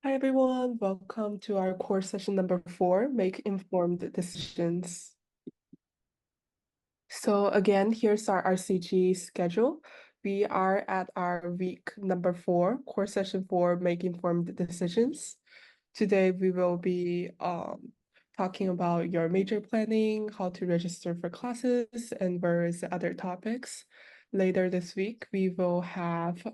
Hi everyone, welcome to our course session number 4, Make Informed Decisions. So again, here's our RCG schedule. We are at our week number 4, course session 4, Make Informed Decisions. Today we will be talking about your major planning, how to register for classes, and various other topics. Later this week, we will have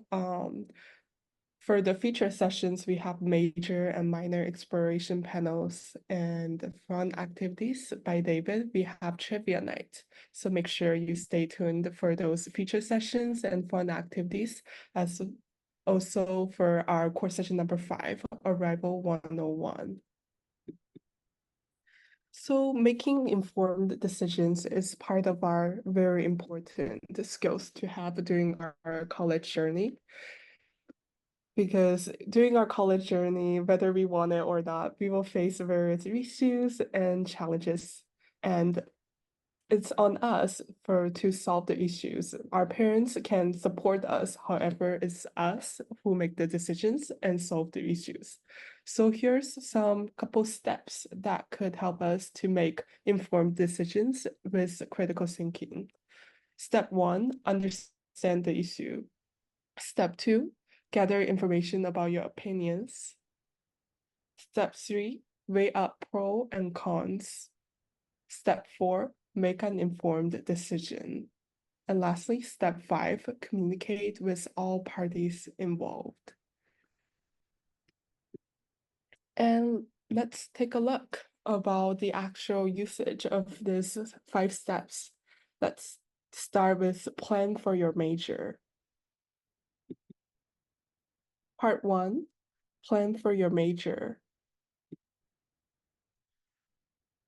for the feature sessions, we have major and minor exploration panels and fun activities by David. We have trivia night. So make sure you stay tuned for those feature sessions and fun activities, as also for our course session number 5, Arrival 101. So making informed decisions is part of our very important skills to have during our college journey. Because during our college journey, whether we want it or not, we will face various issues and challenges. And it's on us to solve the issues. Our parents can support us, however, it's us who make the decisions and solve the issues. So here's some couple steps that could help us to make informed decisions with critical thinking. Step 1, understand the issue. Step 2, gather information about your opinions. Step 3, weigh up pros and cons. Step 4, make an informed decision. And lastly, step 5, communicate with all parties involved. And let's take a look about the actual usage of these 5 steps. Let's start with plan for your major. Part 1, plan for your major.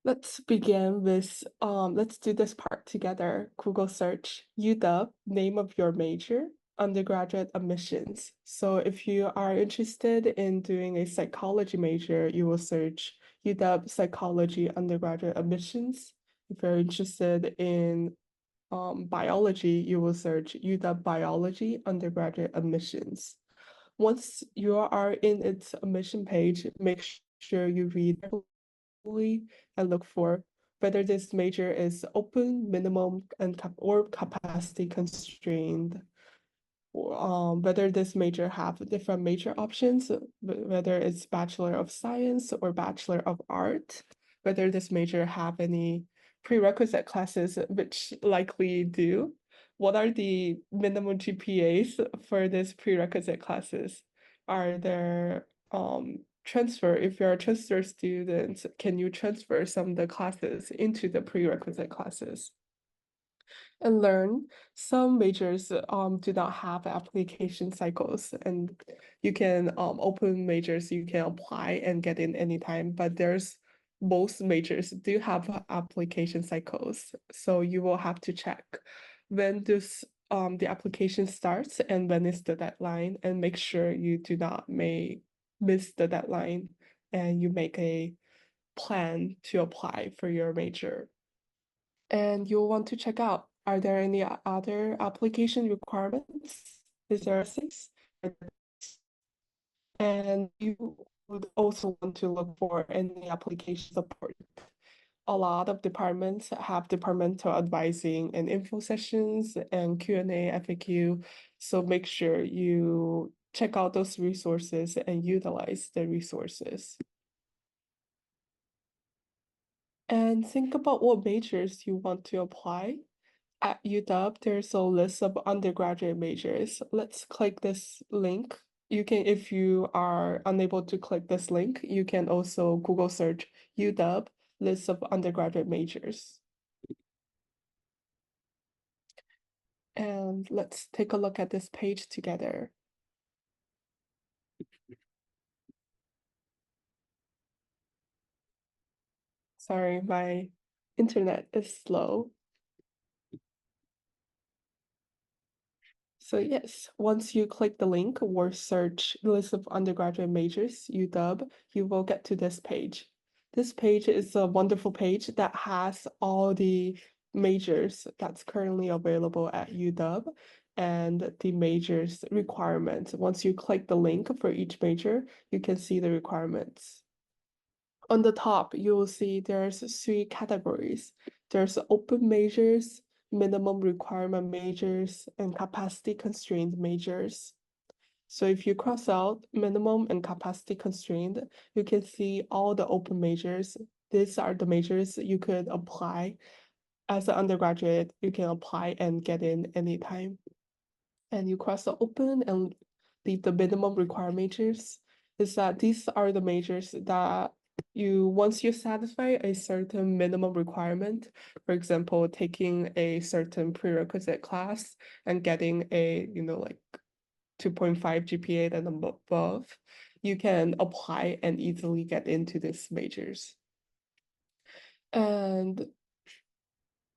Let's begin with, let's do this part together. Google search UW, name of your major, undergraduate admissions. So if you are interested in doing a psychology major, you will search UW psychology undergraduate admissions. If you're interested in biology, you will search UW biology undergraduate admissions. Once you are in its admission page, make sure you read and look for whether this major is open, minimum, or capacity constrained. Whether this major have different major options, whether it's Bachelor of Science or Bachelor of Art, whether this major have any prerequisite classes, which likely do. What are the minimum GPAs for this prerequisite classes? Are there transfer, if you're a transfer student, can you transfer some of the classes into the prerequisite classes? And learn some majors do not have application cycles, and you can open majors you can apply and get in anytime, but there's most majors do have application cycles, so you will have to check when this the application starts and when is the deadline, and make sure you do not miss the deadline and you make a plan to apply for your major. And you'll want to check out, are there any other application requirements? Is there a six? And you would also want to look for any application support. A lot of departments have departmental advising and info sessions and Q&A, FAQ. So make sure you check out those resources and utilize the resources. And think about what majors you want to apply. At UW, there's a list of undergraduate majors. Let's click this link. You can, if you are unable to click this link, you can also Google search UW list of undergraduate majors. And let's take a look at this page together. Sorry, my internet is slow. So yes, once you click the link or search list of undergraduate majors, UW, you will get to this page. This page is a wonderful page that has all the majors that's currently available at UW. and the major's requirements. Once you click the link for each major, you can see the requirements. On the top, you will see there's 3 categories. There's open majors, minimum requirement majors, and capacity constrained majors. So if you cross out minimum and capacity constrained, you can see all the open majors. These are the majors you could apply as an undergraduate. You can apply and get in anytime. And you cross the open and leave the minimum required majors. Is that these are the majors that once you satisfy a certain minimum requirement, for example, taking a certain prerequisite class and getting a, like 2.5 GPA and above, you can apply and easily get into these majors. And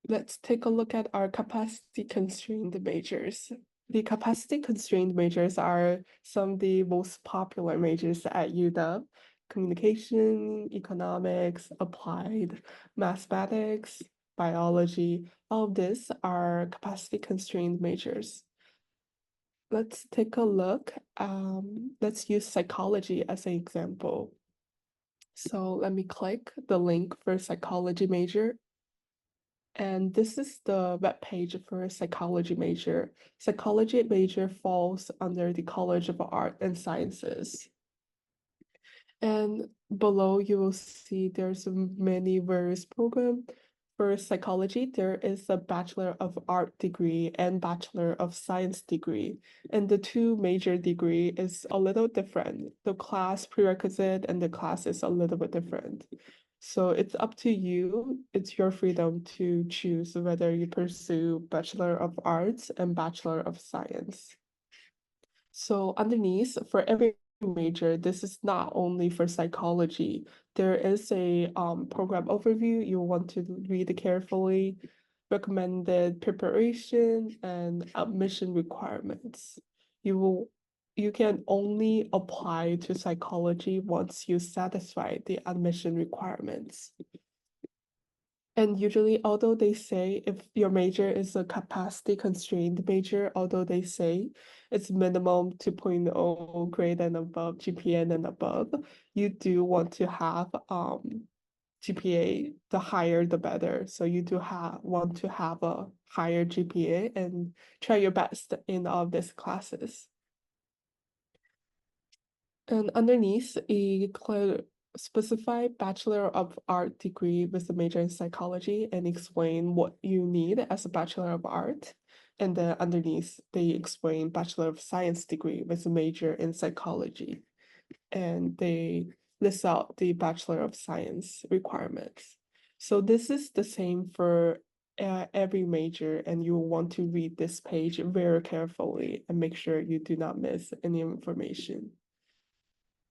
let's take a look at our capacity constrained majors. The capacity constrained majors are some of the most popular majors at UW: communication, economics, applied, mathematics, biology. All of these are capacity constrained majors. Let's take a look. Let's use psychology as an example. So let me click the link for psychology major. And this is the web page for a psychology major. Psychology major falls under the College of Art and Sciences. And below you will see there's many various programs. For psychology, there is a Bachelor of Art degree and Bachelor of Science degree. And the two major degree is a little different. The class prerequisite and the class is a little bit different. So it's up to you. It's your freedom to choose whether you pursue Bachelor of Arts and Bachelor of Science. So underneath, for every major, this is not only for psychology. There is a program overview you want to read carefully, recommended preparation, and admission requirements. You can only apply to psychology once you satisfy the admission requirements. And usually, although they say if your major is a capacity constrained major, although they say it's minimum 2.0 grade and above, GPA and above, you do want to have GPA, the higher the better. So you do want to have a higher GPA and try your best in all of these classes. And underneath, specify Bachelor of Art degree with a major in psychology and explain what you need as a Bachelor of Art. And then underneath, they explain Bachelor of Science degree with a major in psychology. And they list out the Bachelor of Science requirements. So this is the same for every major, and you will want to read this page very carefully and make sure you do not miss any information.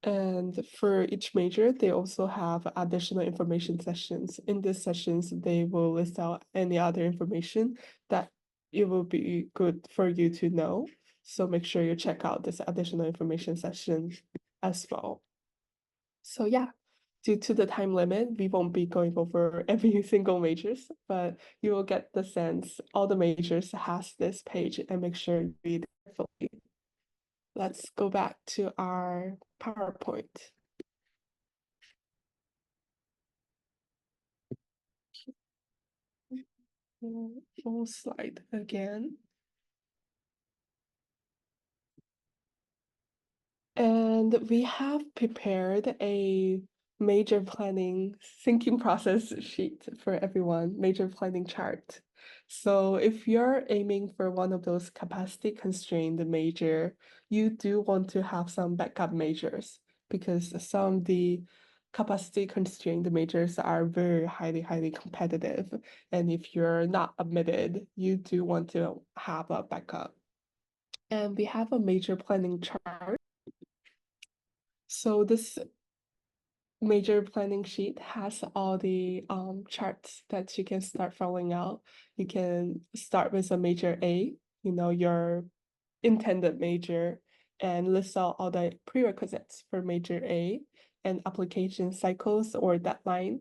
And for each major, they also have additional information sessions. In these sessions, they will list out any other information that it will be good for you to know. So make sure you check out this additional information session as well. So yeah, due to the time limit, we won't be going over every single majors, but you will get the sense all the majors has this page, and make sure you read it carefully. Let's go back to our PowerPoint. Full slide again. And we have prepared a major planning thinking process sheet for everyone, major planning chart. So if you're aiming for one of those capacity constrained major, you do want to have some backup majors, because some of the capacity constrained majors are very highly competitive. And if you're not admitted, you do want to have a backup. And we have a major planning chart. So this major planning sheet has all the charts that you can start filling out. You can start with a major A, your intended major, and list out all the prerequisites for major A and application cycles or deadline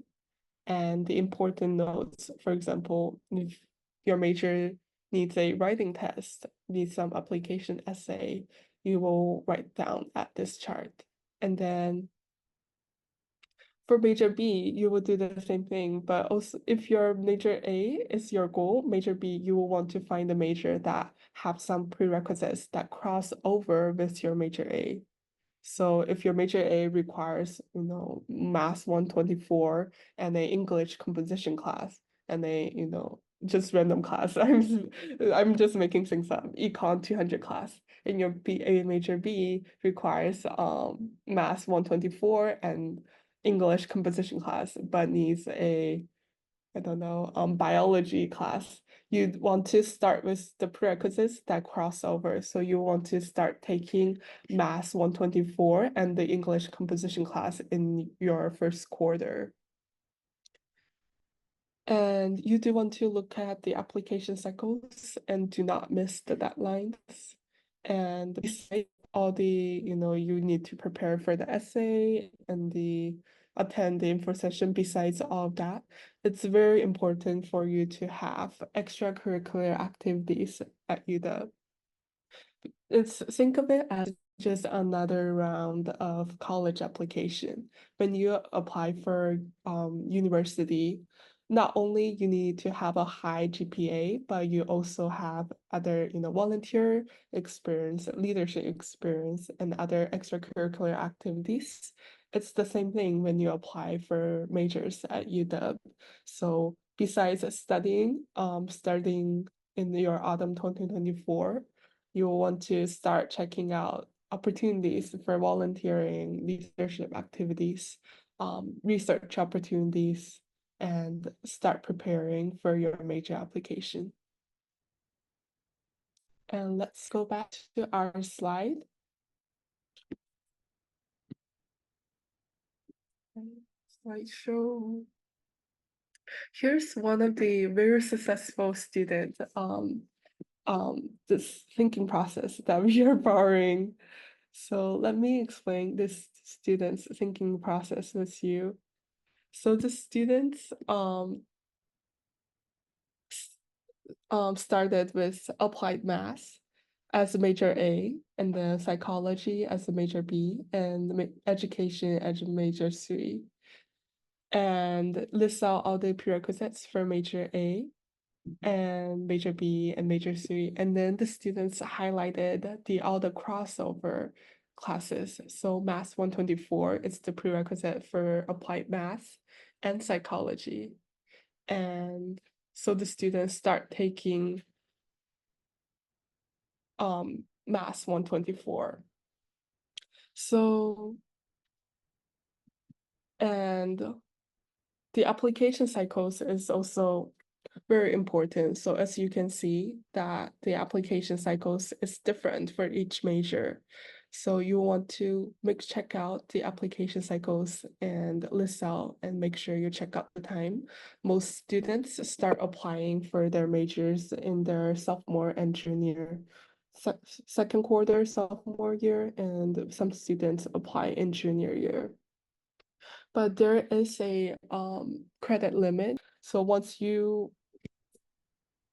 and the important notes. For example, if your major needs a writing test, needs some application essay, you will write down at this chart. And then for major B, you will do the same thing, but also if your major A is your goal, major B, you will want to find a major that have some prerequisites that cross over with your major A. So if your major A requires, Math 124 and a English composition class and just random class. I'm just making things up. Econ 200 class. And your BA major B requires Math 124 and English composition class, but needs a I don't know, biology class, you'd want to start with the prerequisites that cross over. So you want to start taking Math 124 and the English composition class in your first quarter. And you do want to look at the application cycles and do not miss the deadlines. And besides all the, you need to prepare for the essay and attend the info session. Besides all of that, it's very important for you to have extracurricular activities at UW. Think of it as just another round of college application. When you apply for university, not only you need to have a high GPA, but you also have other, volunteer experience, leadership experience, and other extracurricular activities. It's the same thing when you apply for majors at UW. So besides studying, starting in your autumn 2024, you will want to start checking out opportunities for volunteering, leadership activities, research opportunities, and start preparing for your major application. And let's go back to our slide. Slideshow. Here's one of the very successful students, this thinking process that we are borrowing. So let me explain this student's thinking process with you. So the students started with applied math as a major A, and then psychology as a major B, and education as a major C. And list out all the prerequisites for major A and major B and major C. And then the students highlighted all the crossover classes. So Math 124 is the prerequisite for applied math and psychology. And so the students start taking Math 124. So, and the application cycles is also very important. So as you can see that the application cycles is different for each major. So you want to check out the application cycles and list out and make sure you check out the time. Most students start applying for their majors in their sophomore and junior second quarter sophomore year, and some students apply in junior year. But there is a credit limit. So once you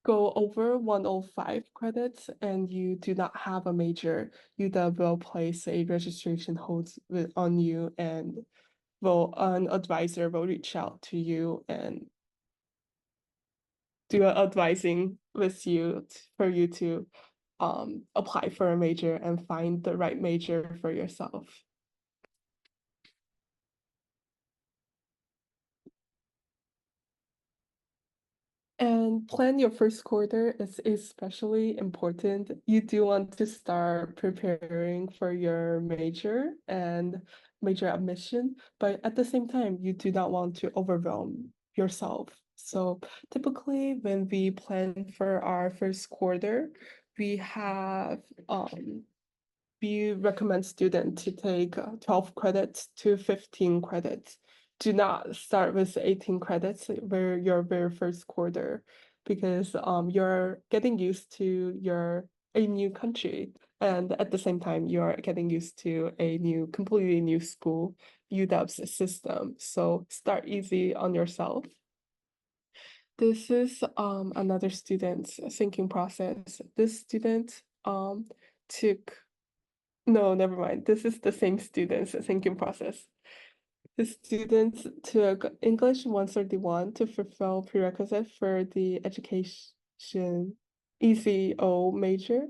go over 105 credits and you do not have a major, UW will place a registration hold on you, and an advisor will reach out to you and do advising with you for you to apply for a major and find the right major for yourself. And plan your first quarter is especially important. You do want to start preparing for your major and major admission, but at the same time, you do not want to overwhelm yourself. So typically when we plan for our first quarter, we have we recommend students to take 12 credits to 15 credits. Do not start with 18 credits where your very first quarter, because you're getting used to a new country, and at the same time you're getting used to a completely new school, UW's system. So start easy on yourself. This is another student's thinking process. This student took no, never mind. This is the same student's thinking process. The students took English 131 to fulfill prerequisite for the education ECO major,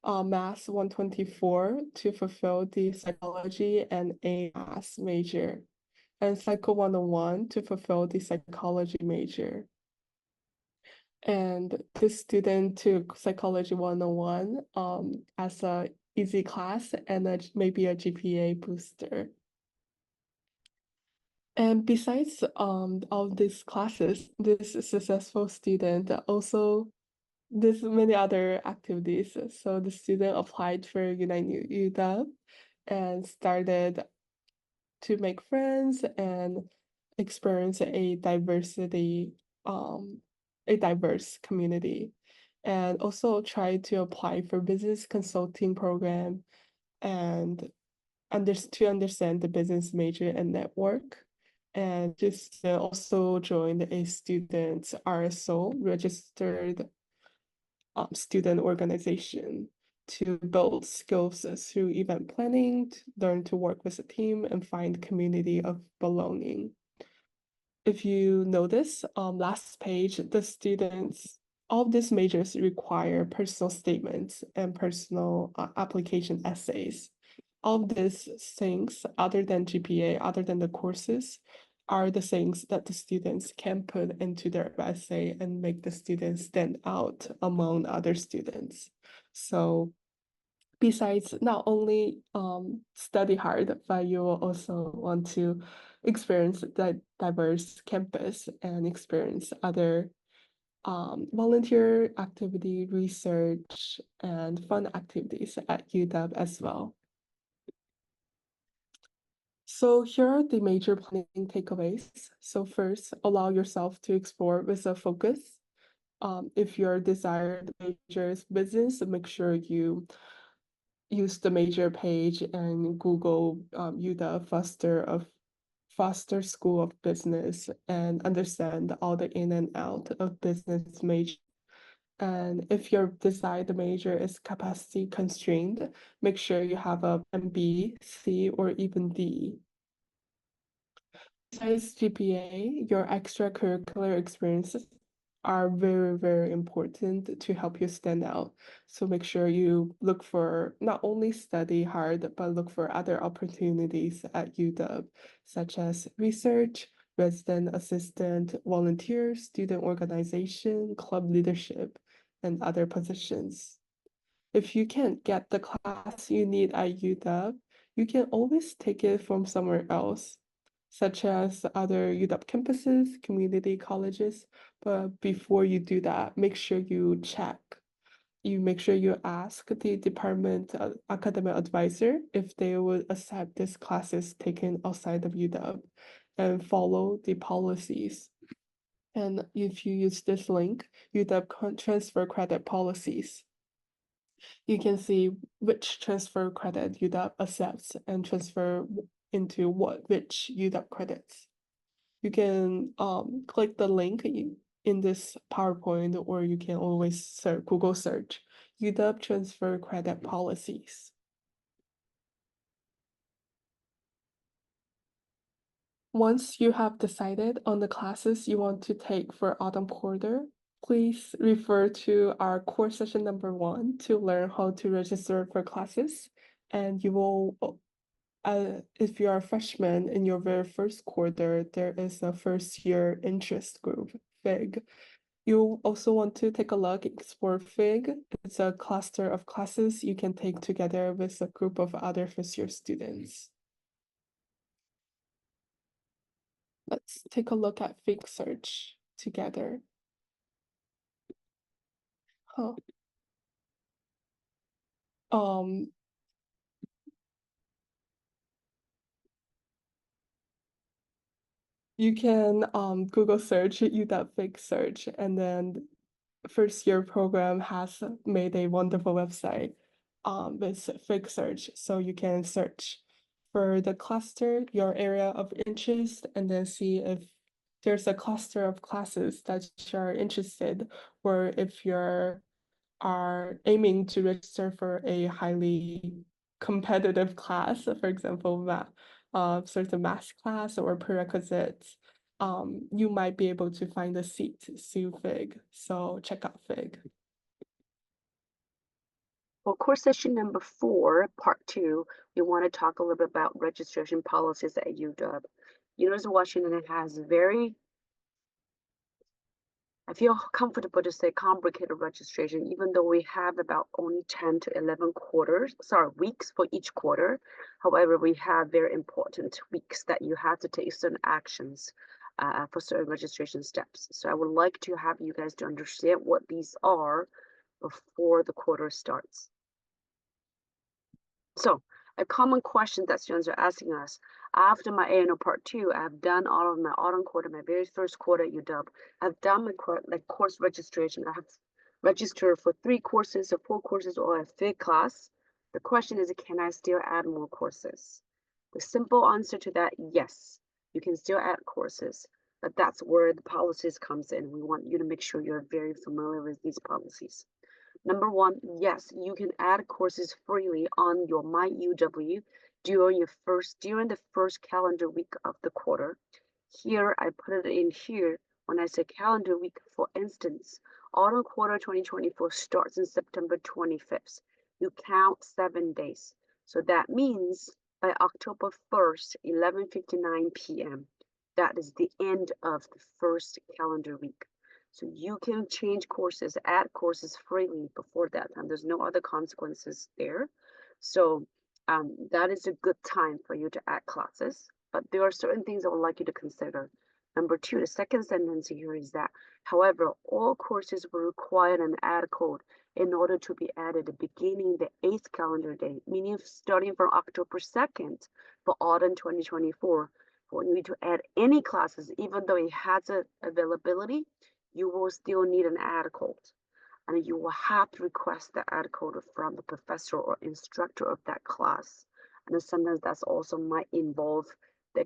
Maths 124 to fulfill the psychology and AS major, and Psycho 101 to fulfill the psychology major. And this student took Psychology 101 as a easy class and maybe a GPA booster. And besides all these classes, this successful student also there's many other activities. So the student applied for Unite UW and started to make friends and experience a diverse community, and also try to apply for business consulting program and to understand the business major and network. And just also joined a student RSO, registered student organization, to build skills through event planning, to learn to work with a team, and find community of belonging. If you notice, last page, the students, all of these majors require personal statements and personal application essays. All of these things, other than GPA, other than the courses, are the things that the students can put into their essay and make the students stand out among other students. So besides not only study hard, but you will also want to experience the diverse campus and experience other volunteer activity, research, and fun activities at UW as well. So here are the major planning takeaways. So first, allow yourself to explore with a focus. If your desired major is business, make sure you use the major page and Google UW Foster School of Business and understand all the in and out of business major. And if your desired major is capacity constrained, make sure you have a plan B, C, or even D. Besides GPA, your extracurricular experiences are very, very important to help you stand out. So make sure you look for not only study hard, but look for other opportunities at UW, such as research, resident assistant, volunteer, student organization, club leadership, and other positions. If you can't get the class you need at UW, you can always take it from somewhere else, such as other UW campuses, community colleges. But before you do that, make sure you check. You make sure you ask the department academic advisor if they would accept these classes taken outside of UW and follow the policies. And if you use this link, UW transfer credit policies, you can see which transfer credit UW accepts and transfer into which UW credits. You can click the link in this PowerPoint, or you can always Google search UW transfer credit policies. Once you have decided on the classes you want to take for autumn quarter, please refer to our course session number 1 to learn how to register for classes. And you will, if you are a freshman in your very first quarter, there is a first year interest group, FIG. You also want to take a look, explore FIG. It's a cluster of classes you can take together with a group of other first year students. Let's take a look at Fig Search together. Huh. Um, you can Google search UW Fig Search, and then first year program has made a wonderful website with Fig Search. So you can search for the cluster, your area of interest, and then see if there's a cluster of classes that you're interested, or if you're aiming to register for a highly competitive class, for example, sort of math class or prerequisites, you might be able to find a seat through FIG. So check out FIG. For course session number 4, part 2, we want to talk a little bit about registration policies at UW. University of Washington has I feel comfortable to say complicated registration, even though we have about only 10 to 11 weeks for each quarter. However, we have very important weeks that you have to take certain actions for certain registration steps. So I would like to have you guys to understand what these are before the quarter starts. So a common question that students are asking us, after my A&O part 2, I've done all of my autumn quarter, my very first quarter at UW. I've done my course registration. I have registered for 3 courses or 4 courses or a FIG class. The question is, can I still add more courses? The simple answer to that, yes, you can still add courses, but that's where the policies comes in. We want you to make sure you're very familiar with these policies. Number 1, yes, you can add courses freely on your MyUW during the first calendar week of the quarter. Here, I put it in here when I say calendar week. For instance, autumn quarter 2024 starts in September 25th. You count 7 days. So that means by October 1st, 11:59 p.m., that is the end of the first calendar week. So you can change courses, add courses freely before that time. There's no other consequences there. So that is a good time for you to add classes. But there are certain things I would like you to consider. Number 2, the second sentence here is that, however, all courses will require an add code in order to be added beginning the 8th calendar day, meaning starting from October 2nd for autumn 2024. For you to add any classes, even though it has availability, you will still need an add code, and you will have to request the add code from the professor or instructor of that class. And sometimes that's also might involve the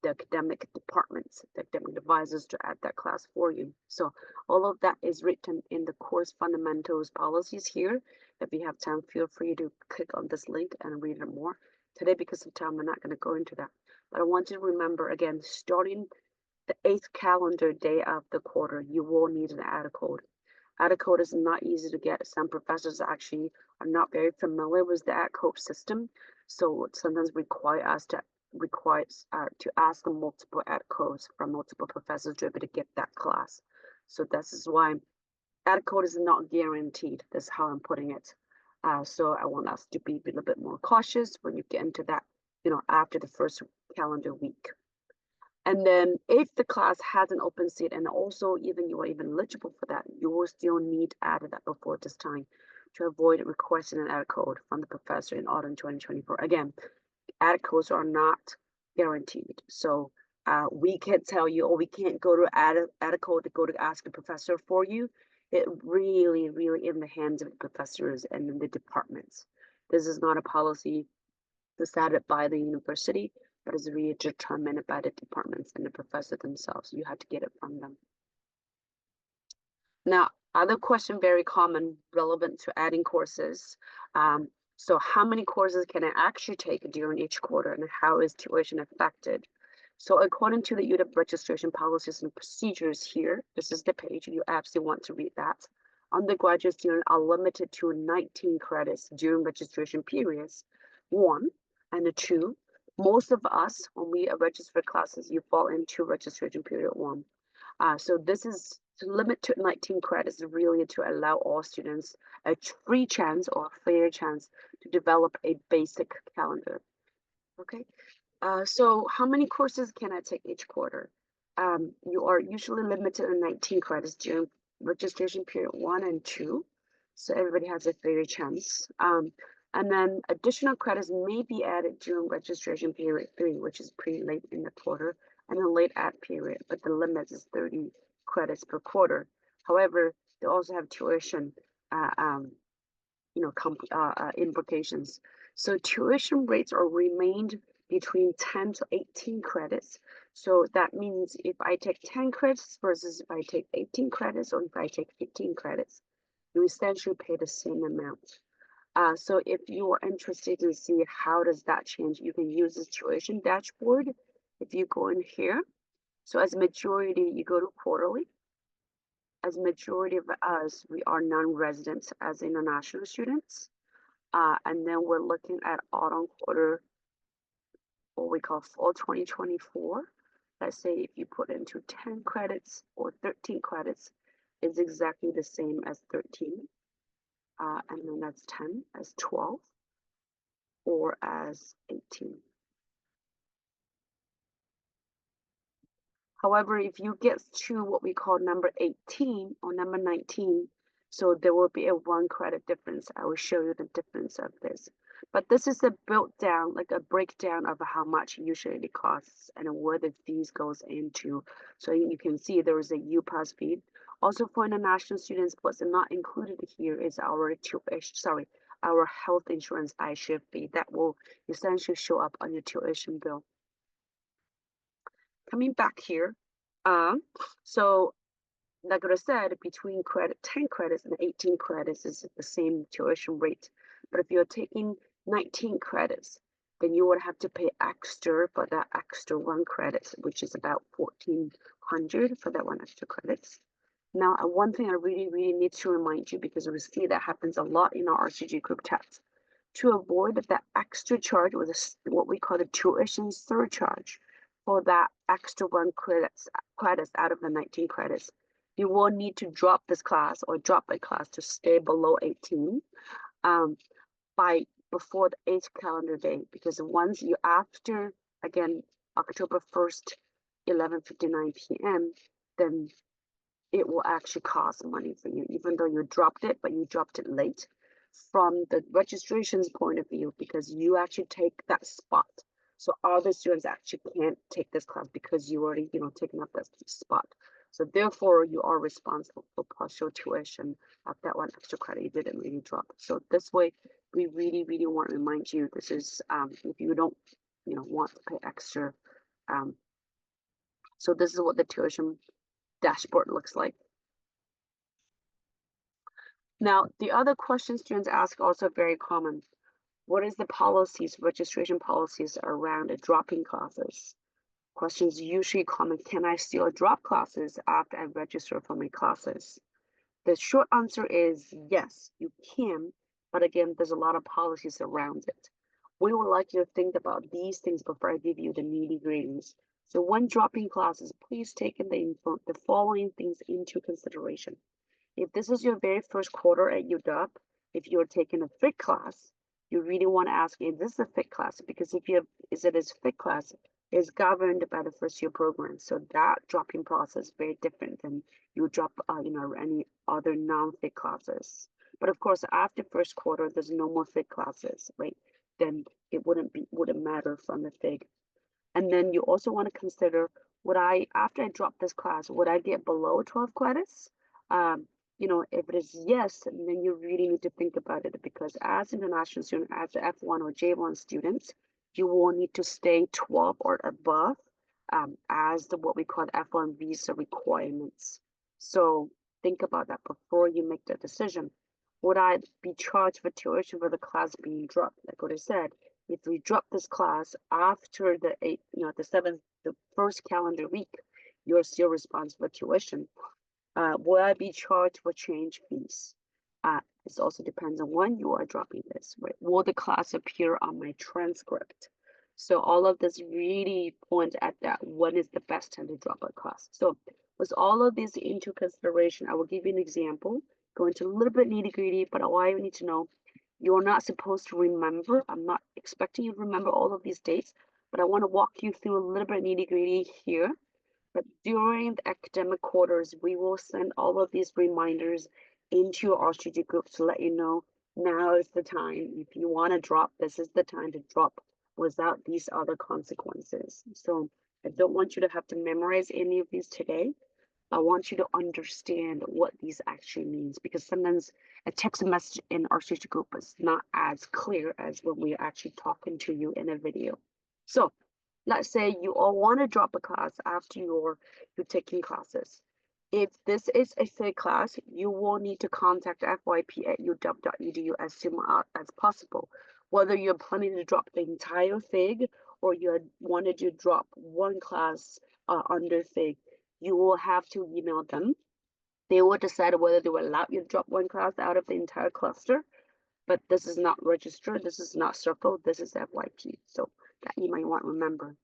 academic departments, the academic advisors to add that class for you. So all of that is written in the course fundamentals policies here. If you have time, feel free to click on this link and read it more. Today, because of time, I'm not going to go into that. But I want you to remember, again, starting the 8th calendar day of the quarter, you will need an add code. Add code is not easy to get. Some professors actually are not very familiar with the add code system, so sometimes require us to ask multiple add codes from multiple professors to be able to get that class. So this is why add code is not guaranteed. That's how I'm putting it. So I want us to be a little bit more cautious when you get into that, after the first calendar week. And then if the class has an open seat, and also even you are even eligible for that, you will still need to add that before this time to avoid requesting an add code from the professor in autumn 2024. Again, add codes are not guaranteed. So we can't tell you, or we can't go to add a code to go to ask the professor for you. It really, really in the hands of the professors and in the departments. This is not a policy decided by the university, but is really determined by the departments and the professor themselves. You have to get it from them. Now, other question very common relevant to adding courses. So how many courses can I actually take during each quarter, and how is tuition affected? So according to the UW registration policies and procedures here, this is the page, you absolutely want to read that. Undergraduate students are limited to 19 credits during registration periods, 1, and 2. Most of us, when we register for classes, you fall into registration period 1. So this is to limit to 19 credits, really to allow all students a free chance or a fair chance to develop a basic calendar. Okay, so how many courses can I take each quarter? You are usually limited to 19 credits during registration period 1 and 2. So everybody has a fair chance. And then additional credits may be added during registration period 3, which is pretty late in the quarter, and a late add period, but the limit is 30 credits per quarter. However, they also have tuition, implications. So tuition rates are remained between 10 to 18 credits So that means if I take 10 credits versus if I take 18 credits or if I take 15 credits, you essentially pay the same amount. So if you are interested to see how does that change, you can use this tuition dashboard. If you go in here, so as majority, you go to quarterly. As majority of us, we are non-residents as international students. And then we're looking at autumn quarter, what we call fall 2024. Let's say if you put into 10 credits or 13 credits, it's exactly the same as 13. And then that's 10 as 12 or as 18. However, if you get to what we call number 18 or number 19, so there will be a 1 credit difference. I will show you the difference of this. But this is a built down, like a breakdown of how much usually it costs and where the fees goes into. So you can see there is a UPass fee. Also for international students, what's not included here is our tuition, our health insurance iShift fee that will essentially show up on your tuition bill. Coming back here, so like I said, between 10 credits and 18 credits is the same tuition rate. But if you're taking 19 credits, then you would have to pay extra for that extra 1 credit, which is about 1,400 for that 1 extra credits. Now, one thing I really need to remind you, because we see that happens a lot in our RCG group chats, to avoid that extra charge with what we call the tuition surcharge for that extra 1 credits out of the 19 credits. You will need to drop this class or drop a class to stay below 18 by before the 8th calendar day, because once you after again October 1st 11:59 p.m. then it will actually cost money for you, even though you dropped it, but you dropped it late from the registration's point of view, because you actually take that spot. So other students actually can't take this class because you already, taken up that spot. So therefore, you are responsible for partial tuition of that 1 extra credit you didn't really drop. So this way, we really want to remind you, this is if you don't, want to pay extra. So this is what the tuition dashboard looks like. Now, the other question students ask also very common. What is the policies, registration policies around dropping classes? Questions usually common, can I still drop classes after I register for my classes? The short answer is yes, you can, but again, there's a lot of policies around it. We would like you to think about these things before I give you the nitty-gritties. So when dropping classes, please take the following things into consideration. If this is your very first quarter at UW, if you're taking a fit class, you really want to ask, is this a fit class? Because if it is fit class, is governed by the first year program. So that dropping process is very different than you drop, any other non-fit classes. But of course, after first quarter, there's no more fit classes, right? Then it wouldn't matter from the FIG. And then you also want to consider, after I drop this class, would I get below 12 credits? If it is yes, then you really need to think about it, because as international student, as F1 or J1 students, you will need to stay 12 or above as what we call F1 visa requirements. So think about that before you make the decision. Would I be charged for tuition for the class being dropped? Like what I said, if we drop this class after the first calendar week, you're still responsible for tuition. Will I be charged for change fees? This also depends on when you are dropping this, right? Will the class appear on my transcript? So all of this really point at that, when is the best time to drop a class? So with all of this into consideration, I will give you an example, go into a little bit nitty gritty, but all you need to know, you're not supposed to remember. I'm not expecting you to remember all of these dates, but I want to walk you through a little bit nitty gritty here. But during the academic quarters, we will send all of these reminders into your RCG group to let you know now is the time. If you want to drop, this is the time to drop without these other consequences. So I don't want you to have to memorize any of these today. I want you to understand what these actually means, because sometimes a text message in our RCG group is not as clear as when we're actually talking to you in a video. So let's say you all want to drop a class after you're taking classes. If this is a FIG class, you will need to contact fyp@uw.edu as soon as possible. Whether you're planning to drop the entire FIG or you wanted to drop one class under FIG, you will have to email them. They will decide whether they will allow you to drop one class out of the entire cluster, but this is not registered, this is not circled, this is FYP. So that you might want to remember.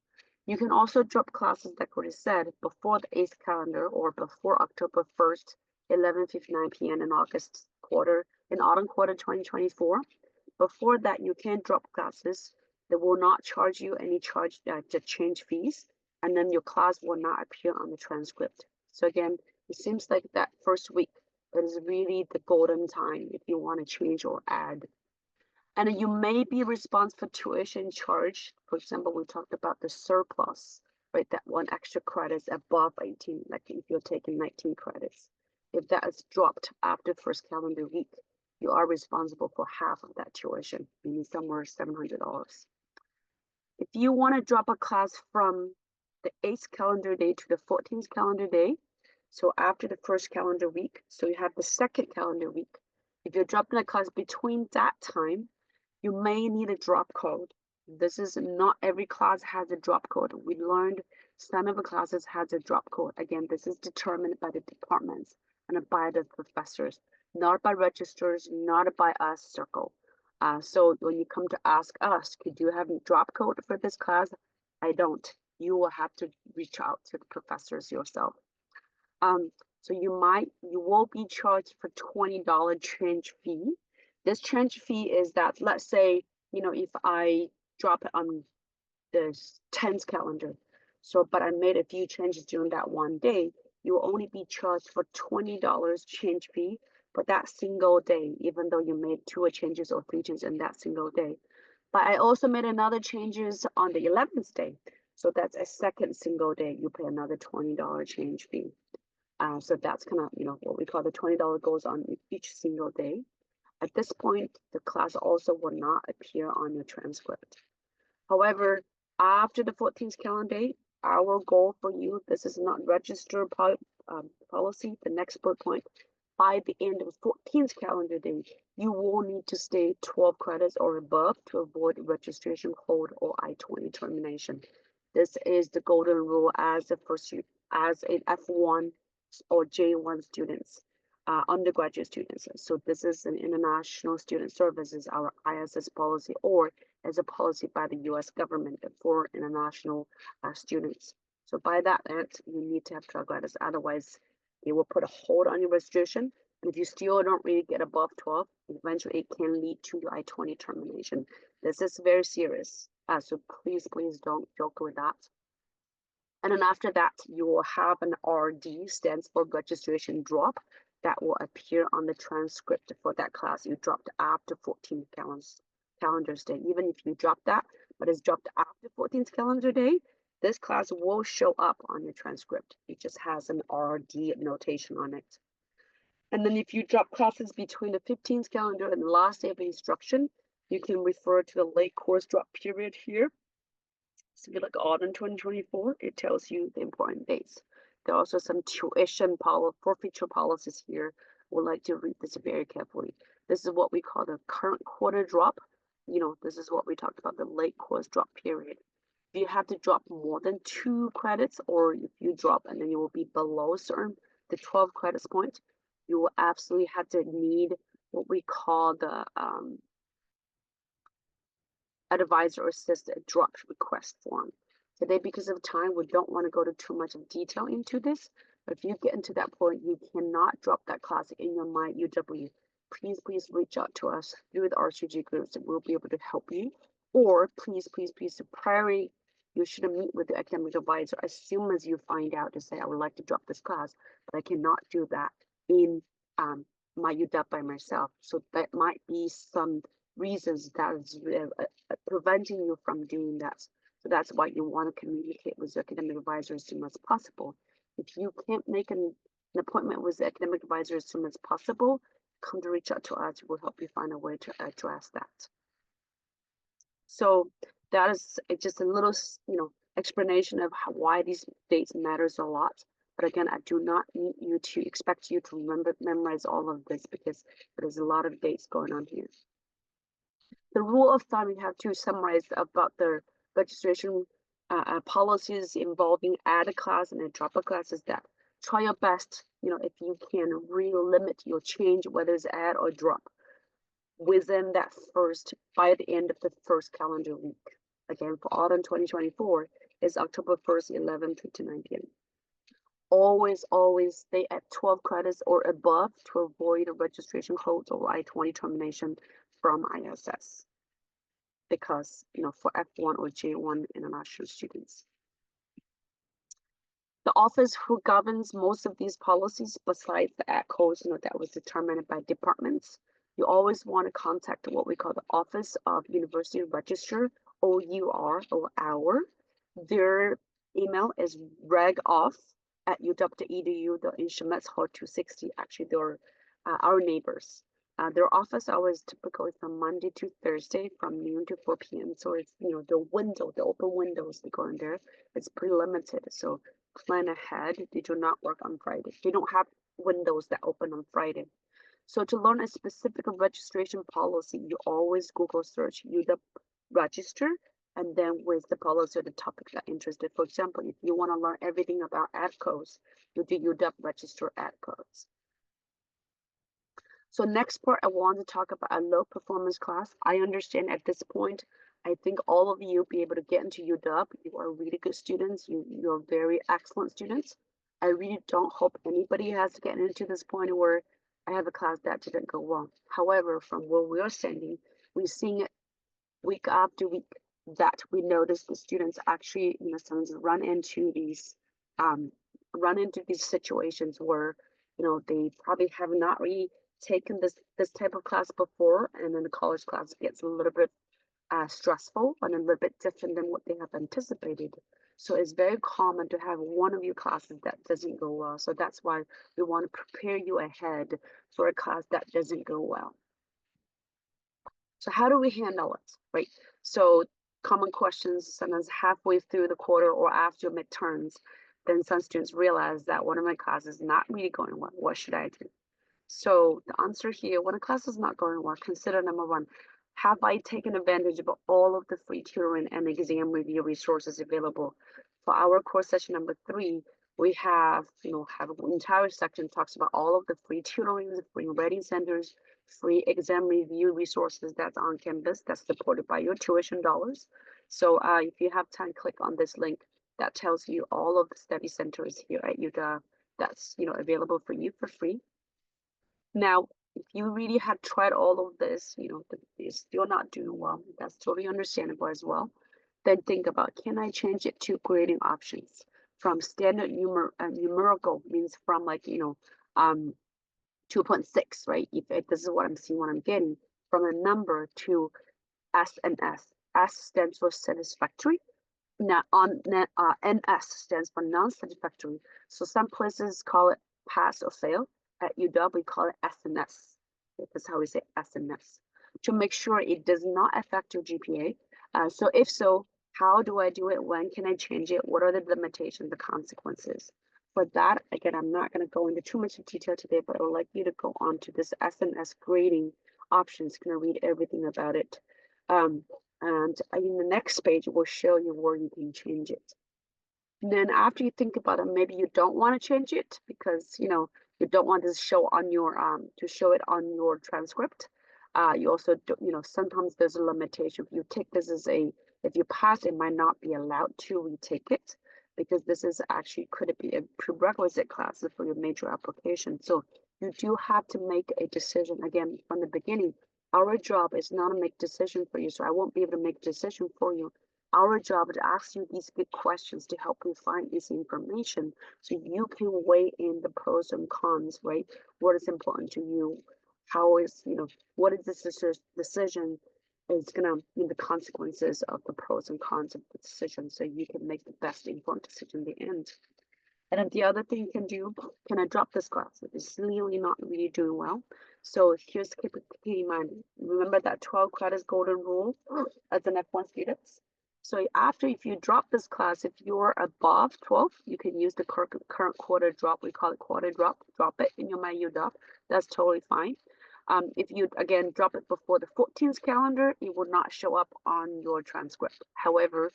You can also drop classes, like what I said, before the 8th calendar or before October 1st, 11:59 p.m. in autumn quarter 2024. Before that, you can drop classes. They will not charge you any the change fees, and then your class will not appear on the transcript. So again, it seems like that first week, it is really the golden time if you want to change or add. And you may be responsible for tuition charge. For example, we talked about the surplus, right? That one extra credits above 18, like if you're taking 19 credits. If that is dropped after first calendar week, you are responsible for half of that tuition, meaning somewhere $700. If you want to drop a class from the 8th calendar day to the 14th calendar day, so after the first calendar week, so you have the second calendar week. If you're dropping a class between that time, you may need a drop code. This is not every class has a drop code. We learned some of the classes has a drop code. Again, this is determined by the departments and by the professors, not by registers, not by us circle. So when you come to ask us, could you have a drop code for this class? I don't. You will have to reach out to the professors yourself. So you will be charged for $20 change fee. This change fee is that, let's say, if I drop it on the 10th calendar, but I made a few changes during that one day, you will only be charged for $20 change fee for that single day, even though you made 2 changes or 3 changes in that single day. But I also made another changes on the 11th day. So that's a second single day. You pay another $20 change fee. So that's kind of, what we call the $20 goes on each single day. At this point, the class also will not appear on your transcript. However, after the 14th calendar day, our goal for you, this is not register policy, the next bullet point, by the end of the 14th calendar day, you will need to stay 12 credits or above to avoid registration hold or I-20 termination. This is the golden rule as an F1 or J1 students, undergraduate students. So this is an international student services, our ISS policy, or as a policy by the US government for international students. So by that, you need to have 12 credits. Otherwise, it will put a hold on your registration. And if you still don't really get above 12, eventually it can lead to your I-20 termination. This is very serious. So please don't joke with that. And then after that, you will have an RD, stands for registration drop, that will appear on the transcript for that class you dropped after 14th calendar day. Even if you drop that, but it's dropped after 14th calendar day, this class will show up on your transcript. It just has an RD notation on it. And then if you drop classes between the 15th calendar and the last day of instruction, you can refer to the late course drop period here. So if you look autumn 2024, it tells you the important dates. There are also some tuition forfeiture policies here. We'd like to read this very carefully. This is what we call the current quarter drop. This is what we talked about, the late course drop period. If you have to drop more than 2 credits, or if you drop and then you will be below the 12 credits point, you will absolutely have to need what we call the advisor assisted drop request form. Today, because of time, we don't want to go to too much of detail into this, but if you get into that point, you cannot drop that class in your My UW. Please reach out to us through the RCG groups and we'll be able to help you. Or please, priority, you should meet with the academic advisor as soon as you find out to say, I would like to drop this class, but I cannot do that in My UW by myself. So that might be some reasons that is preventing you from doing that. So that's why you want to communicate with the academic advisor as soon as possible. If you can't make an appointment with the academic advisor as soon as possible, come to reach out to us. We'll help you find a way to address that. So that is just a little, explanation of why these dates matters a lot. But again, I do not need you to expect you to memorize all of this because there's a lot of dates going on here. The rule of thumb you have to summarize about the registration policies involving add a class and a drop a class is that try your best, if you can really limit your change, whether it's add or drop, within that by the end of the first calendar week. Again, for autumn 2024 is October 1st, 11 to 9 p.m. Always stay at 12 credits or above to avoid a registration codes or I-20 termination from ISS. Because, for F1 or J1 international students. The office who governs most of these policies, besides the ACT codes, that was determined by departments, you always want to contact what we call the Office of University Registrar, OUR, or OUR. Their email is regoff@uw.edu, the Instruments Hall 260. Actually, they're our neighbors. Their office hours typically from Monday to Thursday from noon to 4 p.m. So it's, the open windows they go in there, it's pretty limited. So plan ahead. They do not work on Friday. They don't have windows that open on Friday. So to learn a specific registration policy, you always Google search UW register and then with the policy or the topic that interested. For example, if you want to learn everything about ad codes, you do UW register ad codes. So next part, I want to talk about a low performance class. I understand at this point, I think all of you be able to get into UW. You are really good students. You're very excellent students. I really don't hope anybody has to get into this point where I have a class that didn't go well. However, from where we're standing, we're seeing it week after week that we notice the students actually, in a sense, run into these situations where, they probably have not really taken this type of class before, and then the college class gets a little bit stressful and a little bit different than what they have anticipated. So it's very common to have one of your classes that doesn't go well. So that's why we want to prepare you ahead for a class that doesn't go well. So how do we handle it, right? So common questions, sometimes halfway through the quarter or after midterms, then some students realize that one of my classes is not really going well. What should I do? So the answer here, when a class is not going well, consider number one, have I taken advantage of all of the free tutoring and exam review resources available? For our course session number 3, we have an entire section talks about all of the free tutoring, the free writing centers, free exam review resources that's on campus that's supported by your tuition dollars. So if you have time, click on this link that tells you all of the study centers here at UW that's available for you for free. Now, if you really have tried all of this, you're still not doing well, that's totally understandable as well. Then think about, can I change it to grading options from standard numerical means from 2.6, right? If this is what I'm seeing, what I'm getting from a number to S and S. S stands for satisfactory. Now NS stands for non-satisfactory. So some places call it pass or fail. At UW, we call it SNS. That's how we say SNS. To make sure it does not affect your GPA. So if so, how do I do it? When can I change it? What are the limitations, the consequences? For that, again, I'm not going to go into too much detail today, but I would like you to go on to this SNS grading options. Going to read everything about it. And in the next page, we'll show you where you can change it. And then after you think about it, maybe you don't want to change it because you don't want to show on your it on your transcript. You also sometimes there's a limitation. If you take this as if you pass, it might not be allowed to retake it because this is actually could be a prerequisite class for your major application. So you do have to make a decision again from the beginning. Our job is not to make decision for you, so I won't be able to make decision for you. Our job is to ask you these good questions to help you find this information so you can weigh in the pros and cons, right? What is important to you? How is, what is this decision is gonna the consequences of the pros and cons of the decision so you can make the best informed decision in the end. And then the other thing you can do, can I drop this class? It's really not really doing well. So here's keep in mind, remember that 12 credits golden rule as an F1 students. So after, if you drop this class, if you're above 12, you can use the current quarter drop. We call it quarter drop. Drop it in your MyUW. That's totally fine. If you, again, drop it before the 14th calendar, it will not show up on your transcript. However,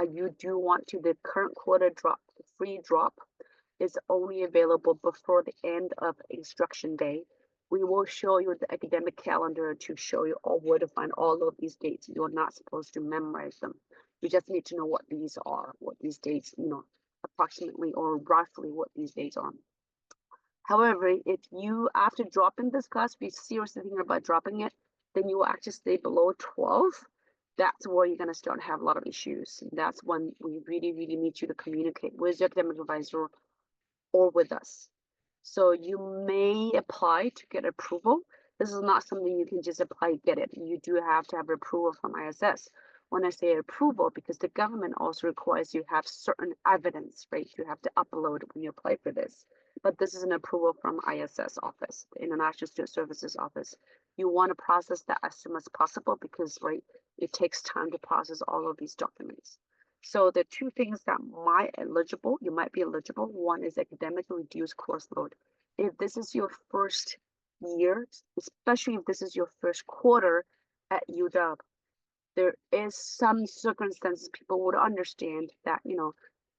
you do want to, the current quarter drop, the free drop, is only available before the end of instruction day. We will show you the academic calendar to show you all where to find all of these dates. You're not supposed to memorize them. You just need to know what these are, what these dates, approximately or roughly what these dates are. However, if you, after dropping this class, be seriously thinking about dropping it, then you will actually stay below 12. That's where you're going to start to have a lot of issues. That's when we really, really need you to communicate with your academic advisor or with us. So you may apply to get approval. This is not something you can just apply, get it. You do have to have approval from ISS. When I say approval, because the government also requires you have certain evidence, right? You have to upload when you apply for this. But this is an approval from ISS office, the International Student Services Office. You want to process that as soon as possible because, right, it takes time to process all of these documents. So the two things that you might be eligible. One is academically reduced course load. If this is your first year, especially if this is your first quarter at UW, there is some circumstances people would understand that,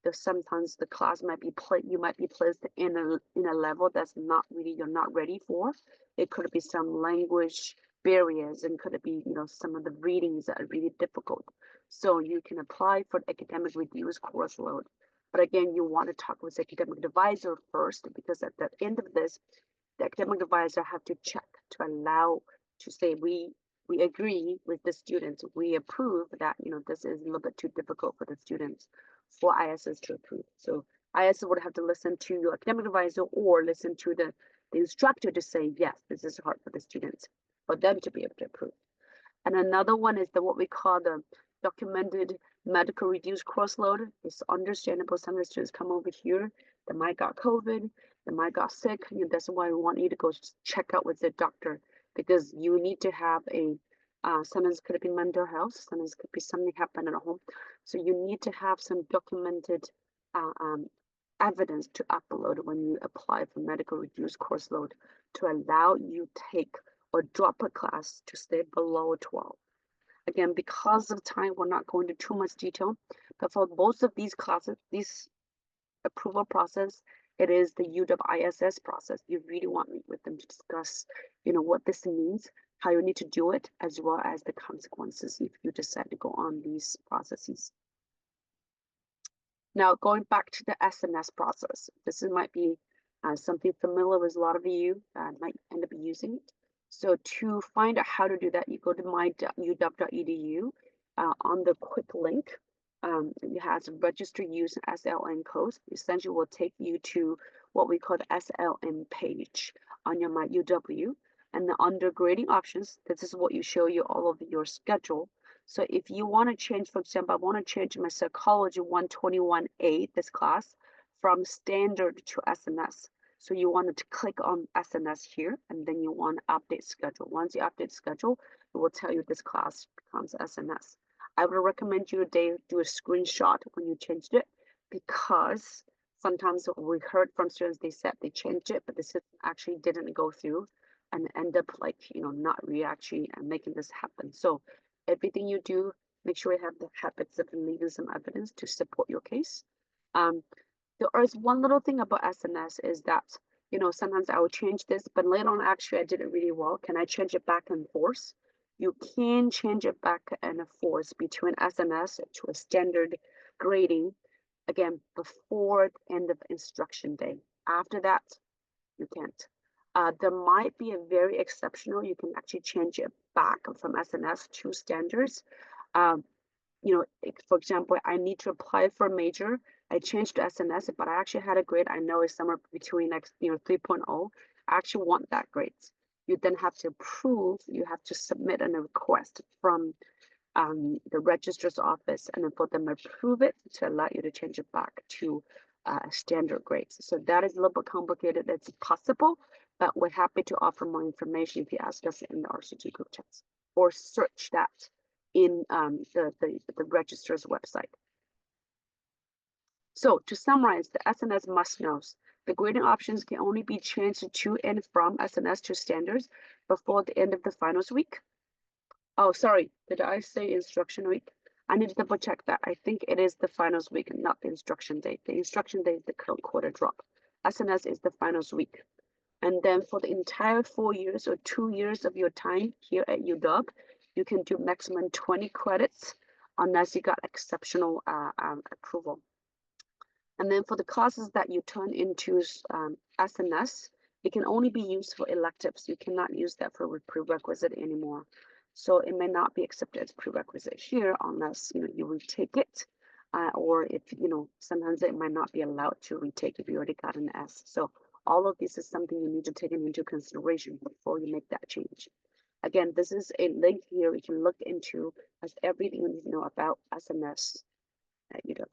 there's sometimes the class might be you might be placed in a level that's not really, you're not ready for. It could be some language barriers, and could it be, some of the readings that are really difficult. So you can apply for academic reduced course load. But again, you want to talk with the academic advisor first, because at the end of this, the academic advisor have to check to allow to say we agree with the students. We approve that, this is a little bit too difficult for the students for ISS to approve. So ISS would have to listen to your academic advisor or listen to the instructor to say, yes, this is hard for the students, for them to be able to approve. And another one is what we call the documented medical reduced course load. It's understandable. Some of the students come over here, they might got COVID, they might got sick. That's why we want you to go check out with the doctor, because you need to have a, sometimes it could be mental health, sometimes it could be something happened at home. So you need to have some documented evidence to upload when you apply for medical reduced course load to allow you take or drop a class to stay below 12. Again, because of time, we're not going into too much detail, but for both of these classes, this approval process, it is the UW ISS process. You really want to meet with them to discuss, what this means, how you need to do it, as well as the consequences if you decide to go on these processes. Now, going back to the SNS process, this might be something familiar with a lot of you might end up using it. So to find out how to do that, you go to myuw.edu on the quick link. It has register use SLN codes. Essentially will take you to what we call the SLN page on your MyUW. And the under grading options, this is what you show you all of your schedule. So if you want to change, for example, I want to change my psychology 121A, this class, from standard to SNS. So you want to click on SNS here, and then you want to update schedule. Once you update schedule, it will tell you this class becomes SNS. I would recommend you to do a screenshot when you changed it, because sometimes we heard from students, they said they changed it, but the system actually didn't go through and end up not actually making this happen. So everything you do, make sure you have the habits of leaving some evidence to support your case. There is one little thing about SNS is that, sometimes I will change this, but later on, actually, I did it really well. Can I change it back and forth? You can change it back and forth between SNS to a standard grading, again, before the end of instruction day. After that, you can't. There might be a very exceptional, you can actually change it back from SNS to standards. For example, I need to apply for a major. I changed to SNS, but I actually had a grade I know is somewhere between 3.0. I actually want that grade. You then have to approve, you have to submit a request from the registrar's office, and then for them to approve it to allow you to change it back to standard grades. So that is a little bit complicated. It's possible, but we're happy to offer more information if you ask us in the RCG group chats or search that in the registrar's website. So to summarize the SNS must-knows, the grading options can only be changed to and from SNS to standards before the end of the finals week. Oh, sorry, did I say instruction week? I need to double check that. I think it is the finals week and not the instruction date. The instruction date is the current quarter drop. SNS is the finals week. And then for the entire 4 years or 2 years of your time here at UW, you can do maximum 20 credits unless you got exceptional approval. And then for the classes that you turn into SNS, it can only be used for electives. You cannot use that for prerequisite anymore. So it may not be accepted as prerequisite here unless you retake it, or if sometimes it might not be allowed to retake if you already got an S. So all of this is something you need to take into consideration before you make that change. Again, this is a link here we can look into as everything you need to know about SNS at UW.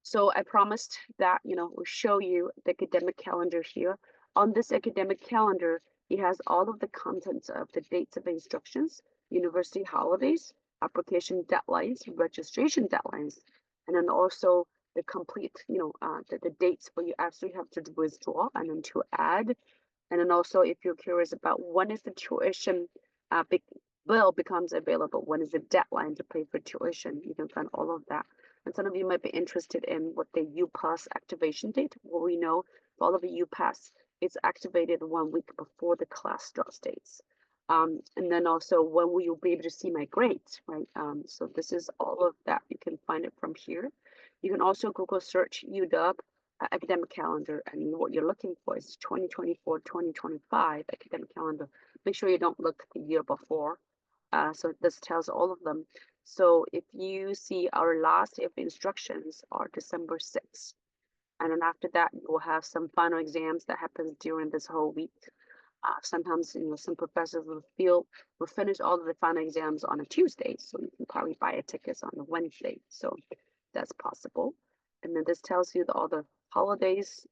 So I promised that, we'll show you the academic calendar here. On this academic calendar, it has all of the contents of the dates of instructions, university holidays, application deadlines, registration deadlines, and then also the complete, the dates where you actually have to withdraw and then to add. And then also, if you're curious about when is the tuition bill becomes available, when is the deadline to pay for tuition, you can find all of that. And some of you might be interested in what the UPass activation date. Well, we know for all of the UPass, it's activated 1 week before the class starts dates. And then also when will you be able to see my grades, right? So this is all of that. You can find it from here. You can also Google search UW academic calendar, and what you're looking for is 2024-2025 academic calendar. Make sure you don't look the year before. So this tells all of them. So if you see our last day of instructions are December 6th, and then after that, you will have some final exams that happens during this whole week. Sometimes, some professors will finish all of the final exams on a Tuesday, so you can probably buy a ticket on a Wednesday. So that's possible. And then this tells you all the holidays.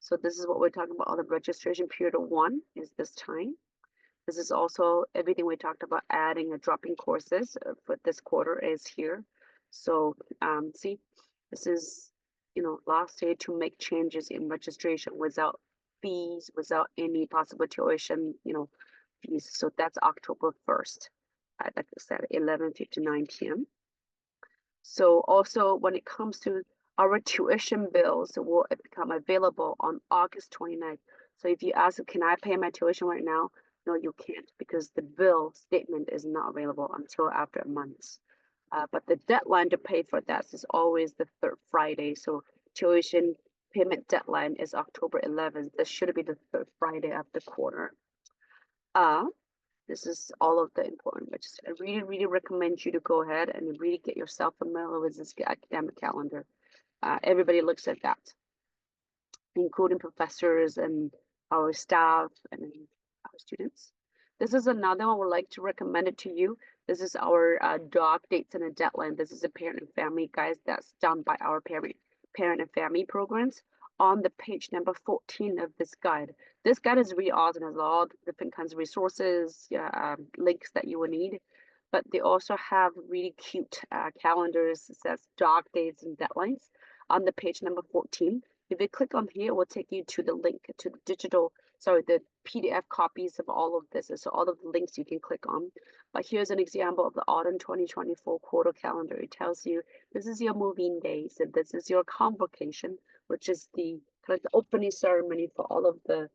So this is what we're talking about. All the registration period 1 is this time. This is also everything we talked about adding or dropping courses for this quarter is here. So see, this is, last day to make changes in registration without fees, without any possible tuition, fees. So that's October 1st, like I said, 11:59 p.m. So also when it comes to our tuition bills will become available on August 29th. So if you ask, can I pay my tuition right now? No, you can't, because the bill statement is not available until after a month. But the deadline to pay for that is always the 3rd Friday. So tuition payment deadline is October 11th. This should be the 3rd Friday of the quarter. This is all of the important register. I really, really recommend you to go ahead and really get yourself familiar with this academic calendar. Everybody looks at that, including professors and our staff and our students. This is another one I would like to recommend it to you. This is our doc dates and a deadline. This is a parent and family guide that's done by our parent and family programs on the page number 14 of this guide. This guide is really awesome. It has a lot of different kinds of resources, links that you will need. But they also have really cute calendars that says doc dates and deadlines on the page number 14. If you click on here, it will take you to the link to the PDF copies of all of this. So all of the links you can click on. But here's an example of the autumn 2024 quarter calendar. It tells you this is your moving days, and this is your convocation, which is the kind of the opening ceremony for all of the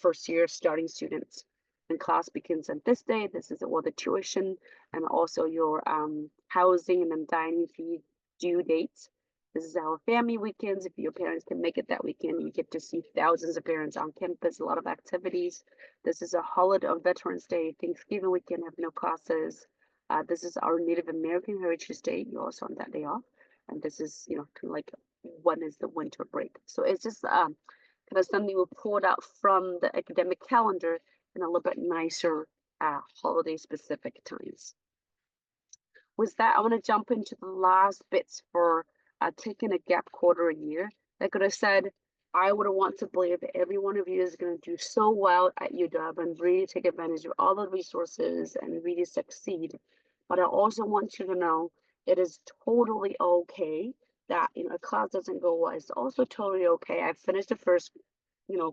first year starting students. And class begins on this day. This is all the tuition and also your housing and then dining fee due dates. This is our family weekends. If your parents can make it that weekend, you get to see thousands of parents on campus, a lot of activities. This is a holiday on Veterans Day, Thanksgiving weekend, have no classes. This is our Native American Heritage Day. You also on that day off. And this is, kind of like when is the winter break. So it's just kind of something we pulled out from the academic calendar in a little bit nicer holiday specific times. With that, I want to jump into the last bits for taking a gap quarter a year. Like I said, I would want to believe that every one of you is going to do so well at UW and really take advantage of all the resources and really succeed. But I also want you to know it is totally okay that a class doesn't go well. It's also totally okay. I finished the first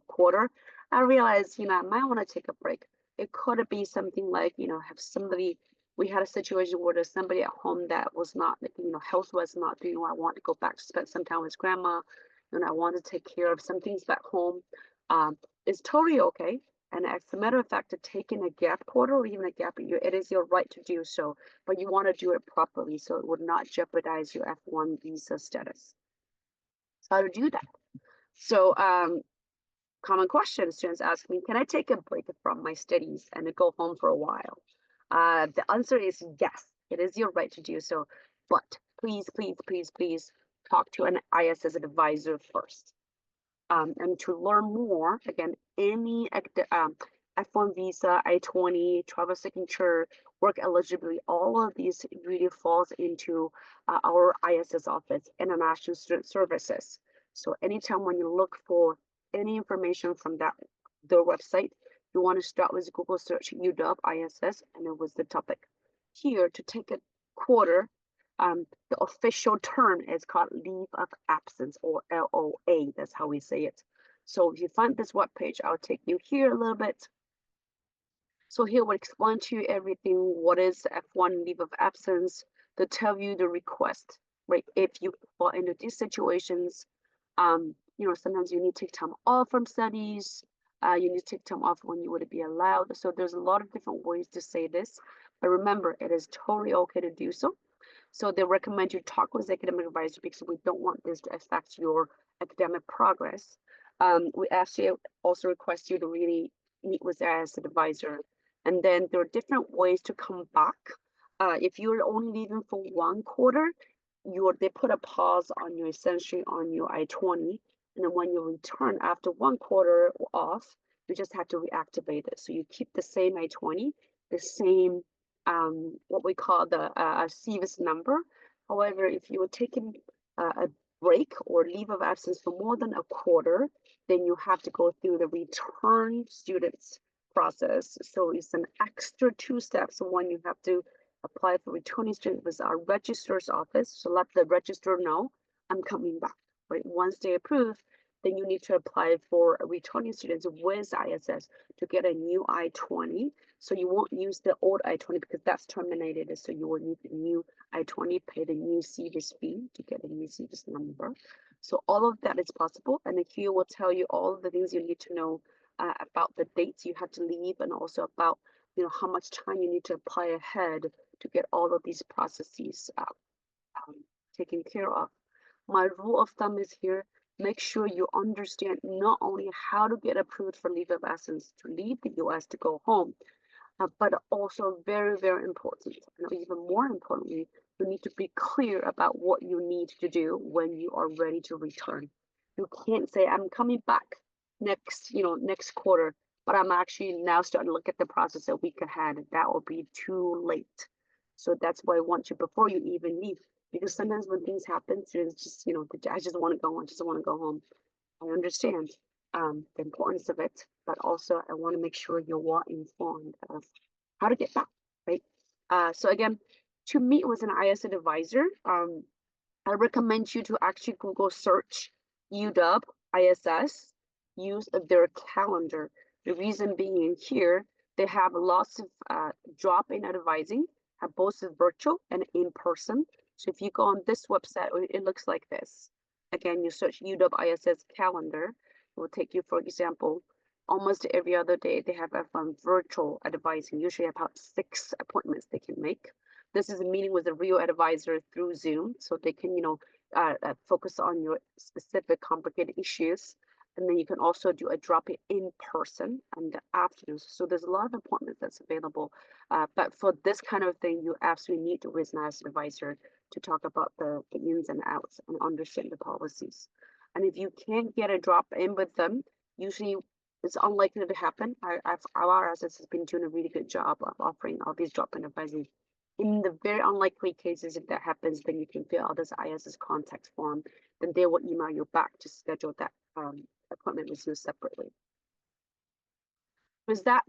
quarter. I realized I might want to take a break. It could be something like have somebody. We had a situation where there's somebody at home that was not health was not doing well. I want to go back to spend some time with grandma and I want to take care of some things back home, um, it's totally okay. And as a matter of fact, to take in a gap quarter or even a gap year, it is your right to do so, but you want to do it properly so it would not jeopardize your F1 visa status. So how to do that? So common question students ask me, can I take a break from my studies and go home for a while? The answer is yes, it is your right to do so, but please, please, please, please talk to an ISS advisor first. And to learn more, again, any F1 visa, I-20, travel signature, work eligibility, all of these really falls into our ISS office, International Student Services. So anytime when you look for any information from their website, you want to start with Google search UW ISS, and it was the topic. Here, to take a quarter, the official term is called leave of absence or LOA. That's how we say it. So if you find this web page, I'll take you here a little bit. So here we'll explain to you everything. What is F1 leave of absence? To tell you the request, right? If you fall into these situations, sometimes you need to take time off from studies. You need to take time off when you would be allowed. So there's a lot of different ways to say this, but remember, it is totally okay to do so. So they recommend you talk with the academic advisor because we don't want this to affect your academic progress. We actually also request you to really meet with the as an advisor. And then there are different ways to come back. If you're only leaving for one quarter, they put a pause on your essentially on your I-20. And then when you return after one quarter off, you just have to reactivate it. So you keep the same I-20, the same what we call the CVIS number. However, if you were taking a break or leave of absence for more than a quarter, then you have to go through the return students process. So it's an extra 2 steps. One, you have to apply for returning students with our registrar's office. So let the registrar know I'm coming back. Right? Once they approve, then you need to apply for returning students with ISS to get a new I-20. So you won't use the old I-20 because that's terminated. So you will need the new I-20, pay the new CVIS fee to get a new CVIS number. So all of that is possible. And the queue will tell you all of the things you need to know about the dates you have to leave and also about how much time you need to apply ahead to get all of these processes taken care of. My rule of thumb is here, make sure you understand not only how to get approved for leave of absence to leave the US to go home, but also very, very important, and even more importantly, you need to be clear about what you need to do when you are ready to return. You can't say, I'm coming back next quarter, but I'm actually now starting to look at the process a week ahead. That will be too late. So that's why I want you before you even leave, because sometimes when things happen, it's just, I just want to go home, I just want to go home. I understand the importance of it, but also I want to make sure you're well informed of how to get back, right? So again, to meet with an IS advisor, I recommend you to actually Google search UW ISS, use their calendar. The reason being here, they have lots of drop-in advising, have both virtual and in person. So if you go on this website, it looks like this. Again, you search UW ISS calendar, it will take you, for example, almost every other day, they have a virtual advising, usually about 6 appointments they can make. This is a meeting with a real advisor through Zoom, so they can, focus on your specific complicated issues. And then you can also do a drop in person in the afternoons. So there's a lot of appointments that's available. But for this kind of thing, you absolutely need to visit an advisor to talk about the ins and outs and understand the policies. And if you can't get a drop in with them, usually it's unlikely to happen. Our ISS has been doing a really good job of offering all these drop-in advising. In the very unlikely cases, if that happens, then you can fill out this ISS contact form. Then they will email you back to schedule that appointment with you separately. With that,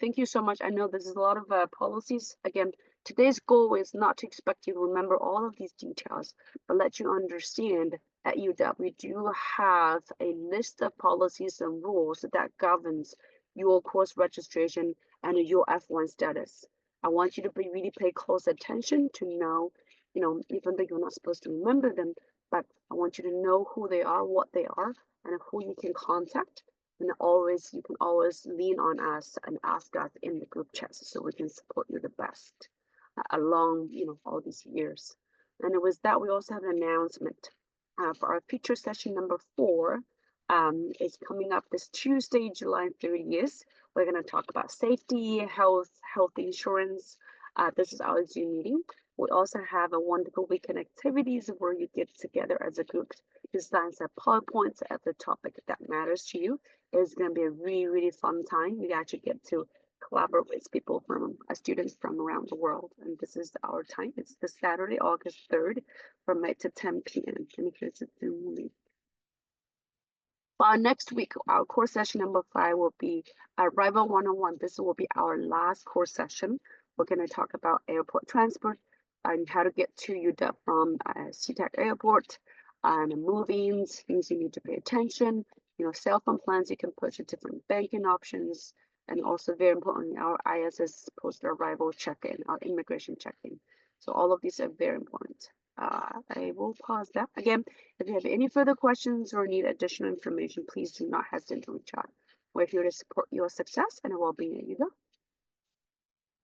thank you so much. I know this is a lot of policies. Again, today's goal is not to expect you to remember all of these details, but let you understand at UW we do have a list of policies and rules that governs your course registration and your F1 status. I want you to really pay close attention to know, even though you're not supposed to remember them, but I want you to know who they are, what they are, and who you can contact, and you can always lean on us and ask us in the group chats so we can support you the best along all these years. And with that, we also have an announcement for our feature session number 4. Is coming up this Tuesday, July 30th. We're going to talk about safety, health insurance. This is our Zoom meeting. We also have a wonderful weekend activities where you get together as a group to design some PowerPoints at the topic that matters to you. It's going to be a really, really fun time. We actually get to collaborate with people students from around the world. And this is our time. It's this Saturday, August 3rd from 8 to 10 p.m. And here's the Zoom link. Next week, our course session number 5 will be Arrival 101. This will be our last course session. We're going to talk about airport transport and how to get to UW from SeaTac Airport, and move-ins, things you need to pay attention, cell phone plans you can purchase, different banking options, and also very importantly, our ISS post-arrival check-in, our immigration check-in. So all of these are very important. I will pause that. Again, if you have any further questions or need additional information, please do not hesitate to reach out. We're here to support your success and well-being at UW.